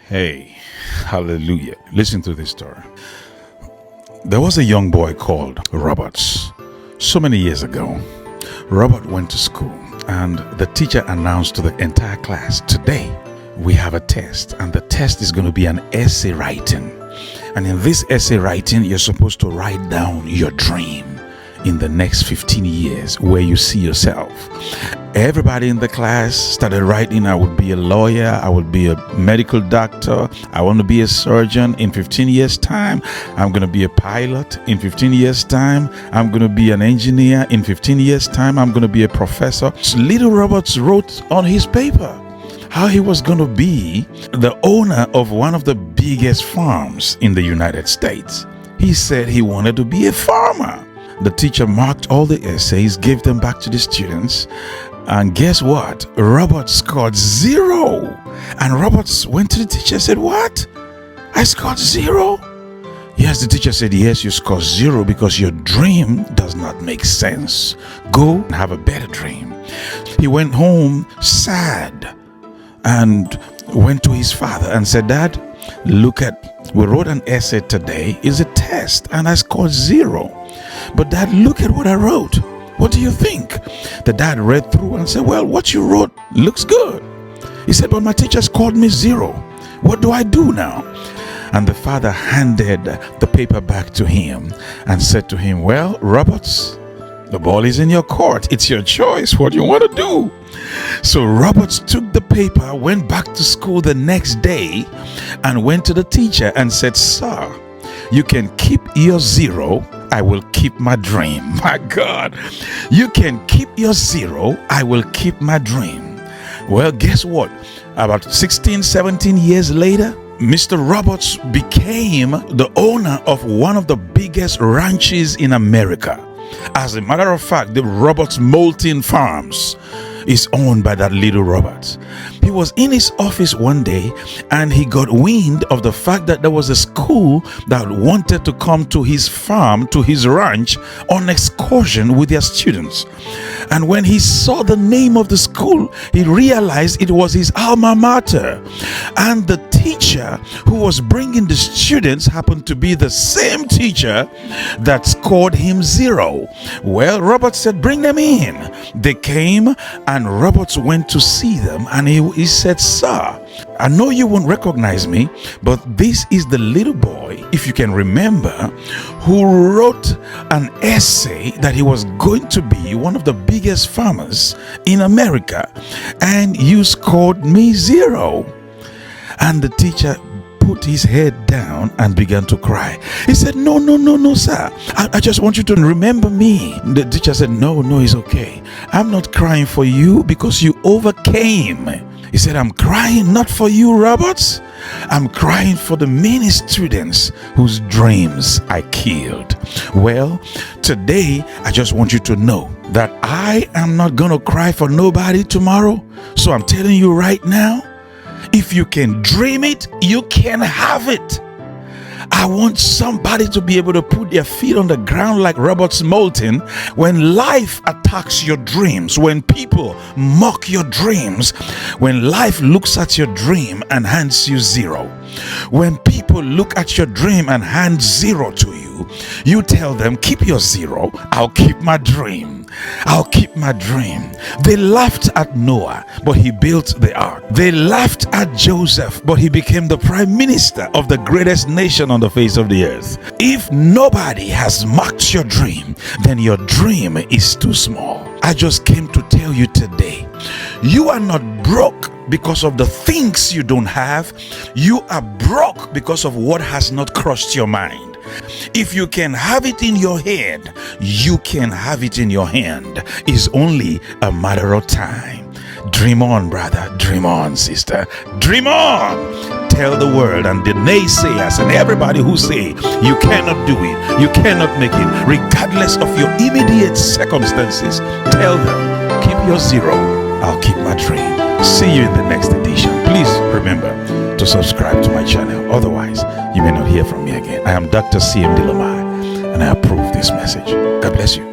Hey, hallelujah. Listen to this story. There was a young boy called Roberts. So many years ago, Robert went to school and the teacher announced to the entire class, today we have a test, and the test is going to be an essay writing. And in this essay writing, you're supposed to write down your dream in the next 15 years, where you see yourself. Everybody in the class started writing, I would be a lawyer, I would be a medical doctor, I want to be a surgeon in 15 years time, I'm going to be a pilot in 15 years time, I'm going to be an engineer in 15 years time, I'm going to be a professor. So little Roberts wrote on his paper how he was going to be the owner of one of the biggest farms in the United States. He said he wanted to be a farmer. The teacher marked all the essays, gave them back to the students, and guess what? Robert scored 0. And Roberts went to the teacher and said, "What? I scored 0? Yes, the teacher said, "Yes, you scored 0 because your dream does not make sense. Go and have a better dream." He went home sad and went to his father and said, "Dad, look at, we wrote an essay today. It's a test and I scored 0. But Dad, look at what I wrote. What do you think?" The dad read through and said, "Well, what you wrote looks good." He said, "But my teacher scored me 0. What do I do now?" And the father handed the paper back to him and said to him, "Well, Roberts, the ball is in your court. It's your choice. What do you want to do?" So Roberts took the paper, went back to school the next day and went to the teacher and said, "Sir, you can keep your 0. I will keep my dream." My God, you can keep your 0. I will keep my dream. Well, guess what? About 16, 17 years later, Mr. Roberts became the owner of one of the biggest ranches in America. As a matter of fact, the Roberts Moulton farms is owned by that little Roberts. He was in his office one day and he got wind of the fact that there was a school that wanted to come to his farm, to his ranch, on excursion with their students. And when he saw the name of the school, he realized it was his alma mater. And the teacher who was bringing the students happened to be the same teacher that scored him 0. Well, Robert said, "Bring them in." They came and Roberts went to see them and he said, "Sir, I know you won't recognize me, but this is the little boy, if you can remember, who wrote an essay that he was going to be one of the biggest farmers in America, and you scored me 0. And the teacher put his head down and began to cry. He said, No, sir. I just want you to remember me." The teacher said, No, it's okay. I'm not crying for you because you overcame. He said, "I'm crying not for you, Roberts. I'm crying for the many students whose dreams I killed." Well, today, I just want you to know that I am not going to cry for nobody tomorrow. So I'm telling you right now, if you can dream it, you can have it. I want somebody to be able to put their feet on the ground like Roberts Moulton when life attacks your dreams, when people mock your dreams, when life looks at your dream and hands you 0. When people look at your dream and hand 0 to you, you tell them, "Keep your 0. I'll keep my dream. I'll keep my dream." They laughed at Noah, but he built the ark. They laughed at Joseph, but he became the prime minister of the greatest nation on the face of the earth. If nobody has mocked your dream, then your dream is too small. I just came to tell you today, you are not broke because of the things you don't have. You are broke because of what has not crossed your mind. If you can have it in your head, you can have it in your hand. It's only a matter of time. Dream on, brother. Dream on, sister. Dream on. Tell the world and the naysayers and everybody who say you cannot do it, you cannot make it, regardless of your immediate circumstances, tell them, "Keep your 0. I'll keep my dream." See you in the next edition. Please remember to subscribe to my channel. Otherwise, you may not hear from me again. I am Dr. C.M. Dilomai, and I approve this message. God bless you.